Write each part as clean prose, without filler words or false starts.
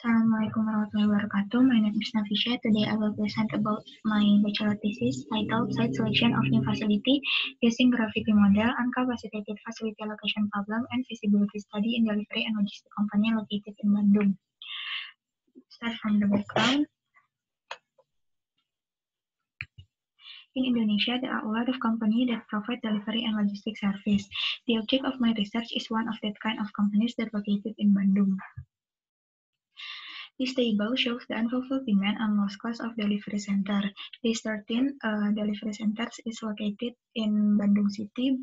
Assalamualaikum warahmatullahi wabarakatuh. My name is Nafisha. Today I will present about my bachelor thesis titled Site Selection of New Facility Using Gravity Model, Uncapacitated Facility Allocation Problem, and Feasibility Study in Delivery and Logistics Company located in Bandung. Start from the background. In Indonesia, there are a lot of companies that provide delivery and logistics service. The object of my research is one of that kind of companies that located in Bandung. This table shows the unfulfilled demand and lost cost of delivery center. These 13 delivery centers is located in Bandung City,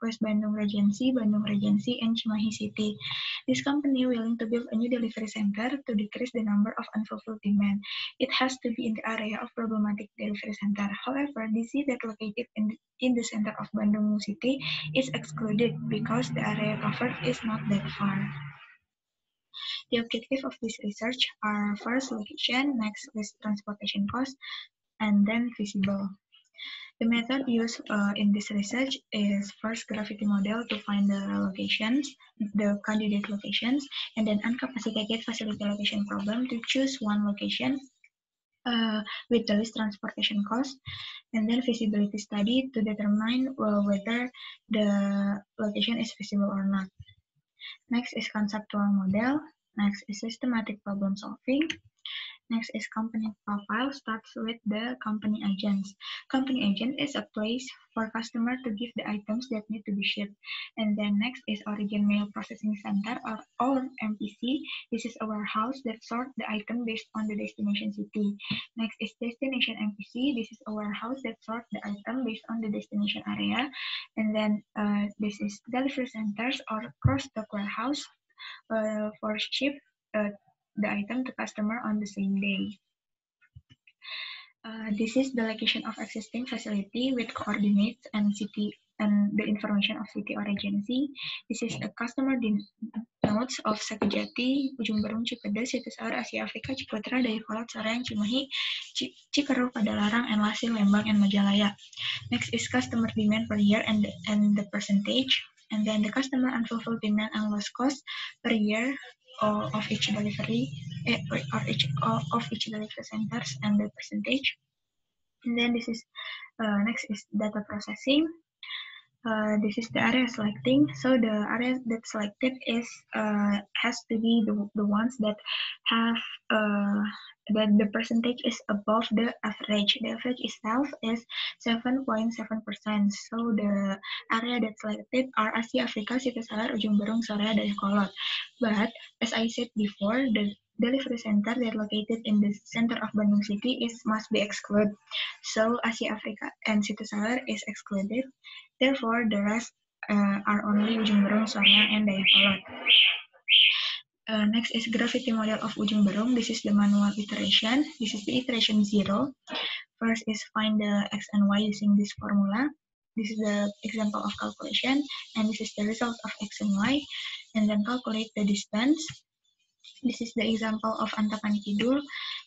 West Bandung Regency, and Cimahi City. This company willing to build a new delivery center to decrease the number of unfulfilled demand. It has to be in the area of problematic delivery center. However, DC that located in the center of Bandung City is excluded because the area covered is not that far. The objective of this research are first location, next is transportation cost, and then feasible. The method used in this research is first gravity model to find the locations, the candidate locations, and then uncapacitated facility allocation problem to choose one location with the least transportation cost, and then feasibility study to determine whether the location is feasible or not. Next is conceptual model. Next is systematic problem solving. Next is company profile. Starts with the company agents. Company agent is a place for customer to give the items that need to be shipped. And then next is origin mail processing center or MPC. This is a warehouse that sort the item based on the destination city. Next is destination MPC. This is a warehouse that sort the item based on the destination area. And then this is delivery centers or cross-dock warehouse for ship the item to customer on the same day. This is the location of existing facility with coordinates and city and the information of city or agency. This is the customer notes of Sekejati, Ujung Berung, Cipedes, Situsar, Asia Afrika, Ciputra, Dayakolot, Soreang, Cimahi, Cikeruh, Padalarang, and Lasil, Lembang, and Majalaya. Next is customer demand per year and the percentage. And then the customer unfulfilled demand and lost cost per year of each delivery of each delivery centers and the percentage. And then this is next is data processing. This is the area selecting. So the area that selected is has to be the ones that have that the percentage is above the average. The average itself is 7.7%. So the area that selected are Asia Afrika, Situsar, Ujung Berung, Sorea, Dayakolot. But as I said before, the delivery center that located in the center of Bandung City must be excluded. So Asia Afrika and Situsar is excluded. Therefore, the rest are only Ujung Berung, Sorea, and Dayakolot. Next is gravity model of Ujung Berung. This is the manual iteration. This is the iteration 0. First is find the x and y using this formula. This is the example of calculation, and this is the result of x and y. And then calculate the distance. This is the example of Antapani Kidul,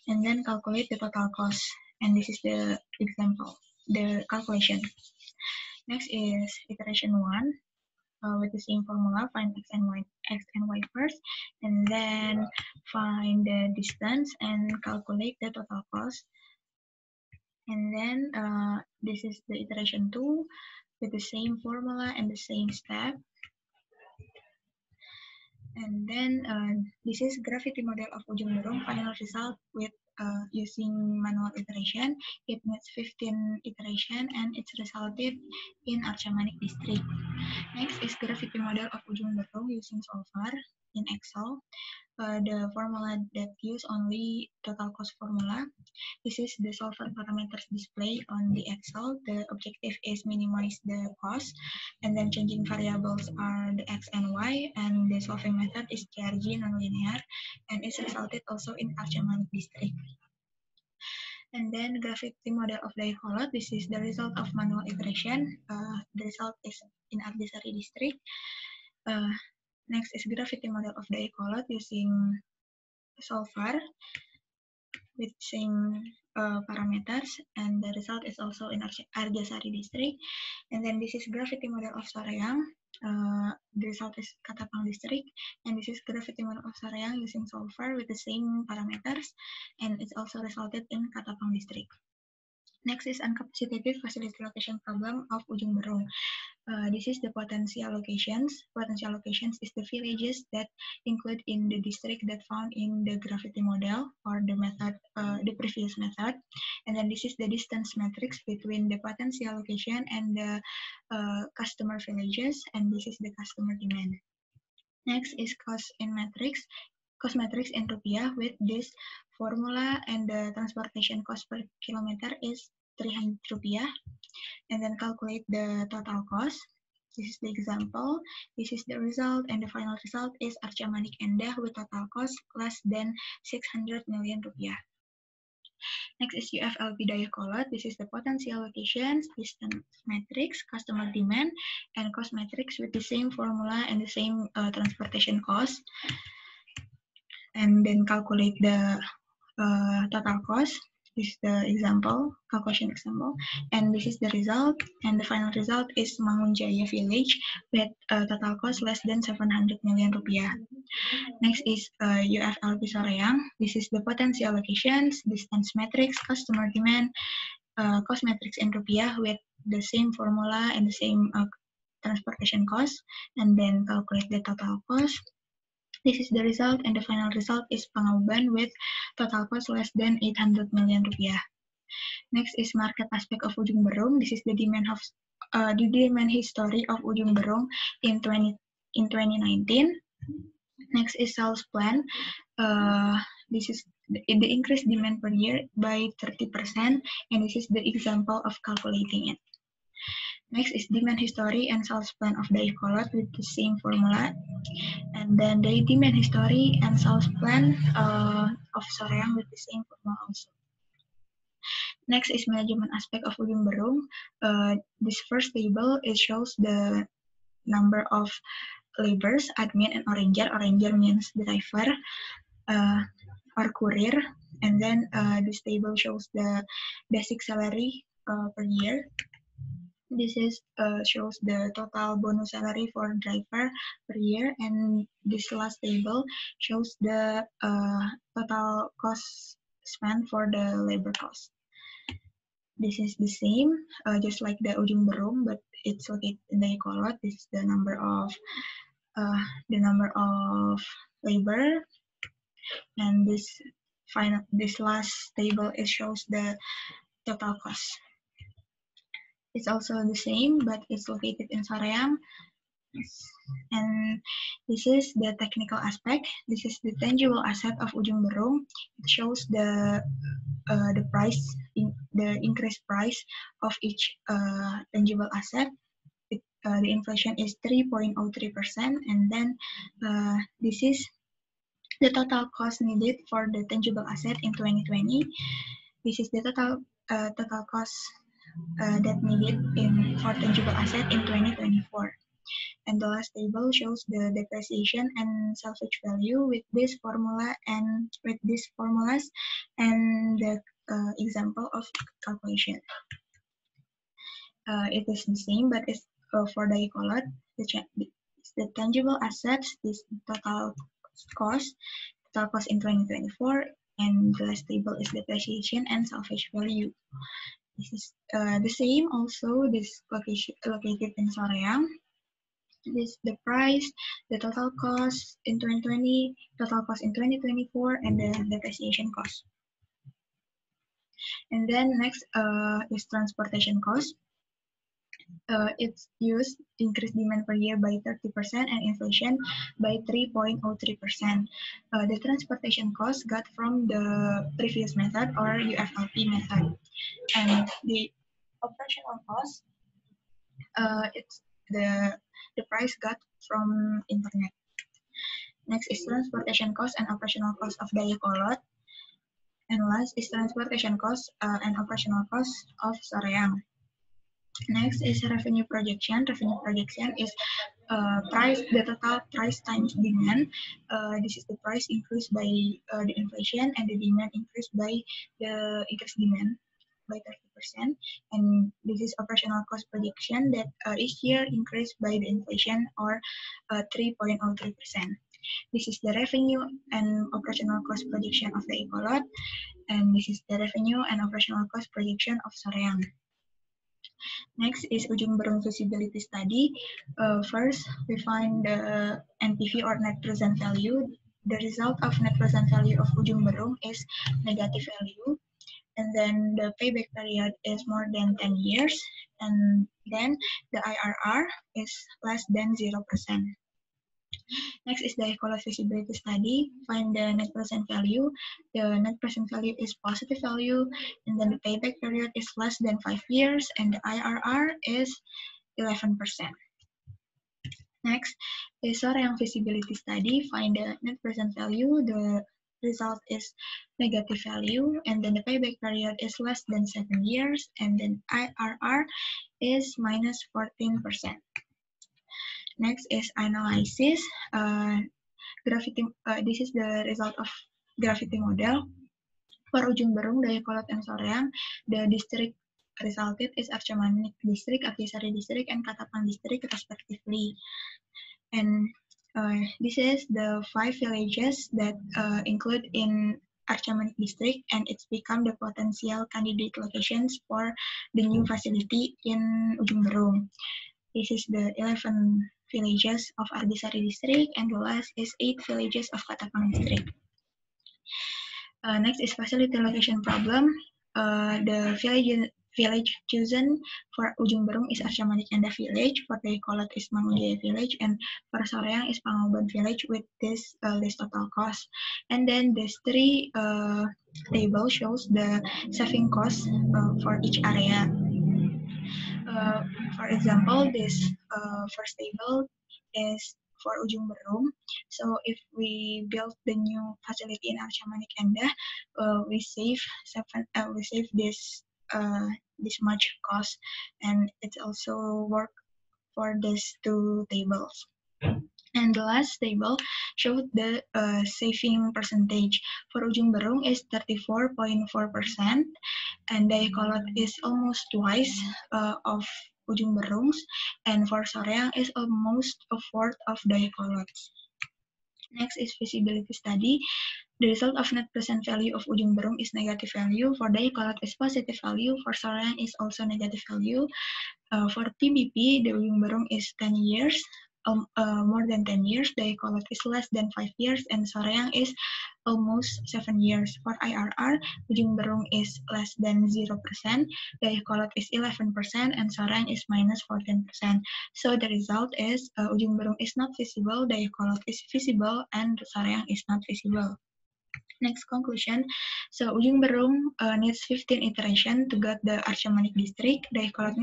and then calculate the total cost. And this is the example, the calculation. Next is iteration 1. With the same formula, find x and y first, and then find the distance and calculate the total cost. And then this is the iteration 2 with the same formula and the same step. And then this is gravity model of Ujung Berung. Final result with using manual iteration. It needs 15 iteration and it's resulted in Arca Manik district. Next is gravity model of Ujung Berung using solver in Excel. The formula that use only total cost formula. This is the solver parameters display on the Excel. The objective is minimize the cost, and then changing variables are the x and y, and the solving method is GRG nonlinear, and it's resulted also in Arca Manik district. And then gravity model of Dayakolot. This is the result of manual iteration. The result is in Ardesari district. Next is gravity model of Dayakolot using solver with same parameters, and the result is also in Ardesari district. And then this is gravity model of Soreang. the result is Katapang district, and this is gravity mode of Soreang using solver with the same parameters, and it's also resulted in Katapang district. Next is uncapacitated facility location problem of Ujung Berung. This is the potential locations. Potential locations is the villages that include in the district that found in the gravity model or the method, the previous method. And then this is the distance matrix between the potential location and the customer villages, and this is the customer demand. Next is cost in matrix. Cost matrix in rupiah with this formula, and the transportation cost per kilometer is 300 rupiah. And then calculate the total cost. This is the example. This is the result, and the final result is Arca Manik Endah with total cost less than 600 million rupiah. Next is UFLP Dayakolot. This is the potential locations, distance matrix, customer demand, and cost matrix with the same formula and the same transportation cost. And then calculate the total cost. This is the example, calculation example, and this is the result, and the final result is Mangunjaya village with total cost less than 700 million rupiah. Next is UFLP Soreang. This is the potential locations, distance matrix, customer demand, cost matrix in rupiah with the same formula and the same transportation cost, and then calculate the total cost. This is the result, and the final result is Pangabuban with total cost less than 800 million rupiah. Next is market aspect of Ujung Berung. This is the demand history of Ujung Berung in 2019. Next is sales plan. This is the increased demand per year by 30%, and this is the example of calculating it. Next is demand history and sales plan of Dayakolot with the same formula. And then the demand history and sales plan of Soreang with the same formula also. Next is management aspect of Ujung Berung. This first table, it shows the number of laborers, admin, and oranger. Oranger means driver or courier. And then this table shows the basic salary per year. This is shows the total bonus salary for driver per year, and this last table shows the total cost spent for the labor cost. This is the same, just like the Ujung Berung, but it's located in Dayakolot. This is the number of labor, and this last table, it shows the total cost. It's also the same, but it's located in Soreang. And this is the technical aspect. This is the tangible asset of Ujung Berung. It shows the price, the increased price of each tangible asset. The inflation is 3.03%, and then this is the total cost needed for the tangible asset in 2020. This is the total cost that needed for tangible asset in 2024. And the last table shows the depreciation and salvage value with this formula and with these formulas and the example of calculation. It is the same, but it's for Dayakolot. The tangible assets, this total cost in 2024, and the last table is depreciation and salvage value. This is the same also, this located in Soreang. This the price, the total cost in 2020, total cost in 2024, and the depreciation cost. And then next is transportation cost. It's used increased demand per year by 30% and inflation by 3.03%. The transportation cost got from the previous method or UFLP method, and the operational cost, it's the price got from internet. Next is transportation cost and operational cost of Dayakolot, and last is transportation cost and operational cost of Soreang. Next is revenue projection. Revenue projection is the total price times demand. This is the price increased by the inflation, and the demand increased by the increased demand by 30%, and this is operational cost prediction that each year increased by the inflation or 3.03%. This is the revenue and operational cost prediction of the Ecolot, and this is the revenue and operational cost prediction of Soreang. Next is Ujung Berung feasibility study. First, we find the NPV or net present value. The result of net present value of Ujung Berung is negative value. And then the payback period is more than 10 years. And then the IRR is less than 0%. Next is the Ecolot feasibility study. Find the net present value. The net present value is positive value, and then the payback period is less than 5 years, and the IRR is 11%. Next is Soreang feasibility study. Find the net present value. The result is negative value, and then the payback period is less than 7 years, and then IRR is minus 14%. Next is analysis. This is the result of gravity model. For Ujung Berung, Dayakolot, and Soreang, the district resulted is Arca Manik district, Artisari district, and Katapang district respectively. And this is the 5 villages that include in Arca Manik district, and it's become the potential candidate locations for the new facility in Ujung Berung. This is the 11 villages of Artisari district, and the last is 8 villages of Katapang district. Next is facility location problem. The village chosen for Ujung Berung is Arca Manik Endah village, for Dayakolot is Mangunjaya village, and for Soreang is Pangauban village with this list total cost. And then this 3 table shows the saving cost for each area. For example, this first table is for Ujung Berung. So if we build the new facility in Arca Manik Endah, we save this much cost, and it's also work for these 2 tables. And the last table showed the saving percentage. For Ujung Berung is 34.4%, and Dayakolot is almost twice of Ujung Berung's, and for Soreang is almost a fourth of Dayakolot's. Next is feasibility study. The result of net present value of Ujung Berung is negative value. For Dayakolot is positive value. For Soreang is also negative value. For PBP, the Ujung Berung is 10 years. More than 10 years, Dayakolot is less than 5 years, and Soreang is almost 7 years. For IRR, Ujung Berung is less than 0%, Dayakolot is 11%, and Soreang is minus 14%. So the result is Ujung Berung is not feasible, Dayakolot is feasible, and Soreang is not feasible. Next conclusion. So Ujung Berung needs 15 iteration to get the Arca Manik district. Dayakolot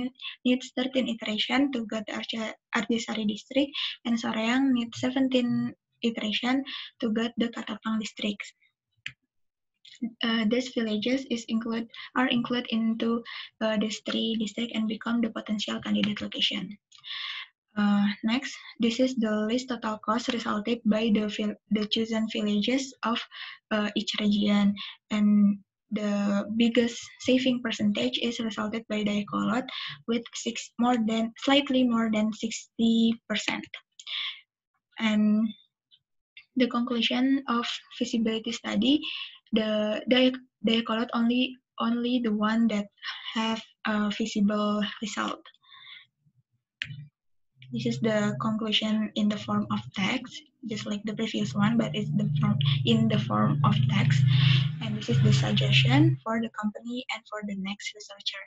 needs 13 iteration to get the Artisari district, and Soreang needs 17 iteration to get the Katapang district. These villages are included into these 3 districts and become the potential candidate location. Next, this is the list total cost resulted by the chosen villages of each region, and the biggest saving percentage is resulted by Dayakolot with slightly more than 60%. And the conclusion of feasibility study, the Dayakolot only the one that have a feasible result. This is the conclusion in the form of text, just like the previous one, but it's in the form of text. And this is the suggestion for the company and for the next researcher.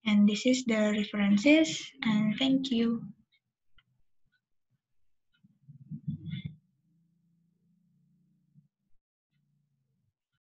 And this is the references, and thank you.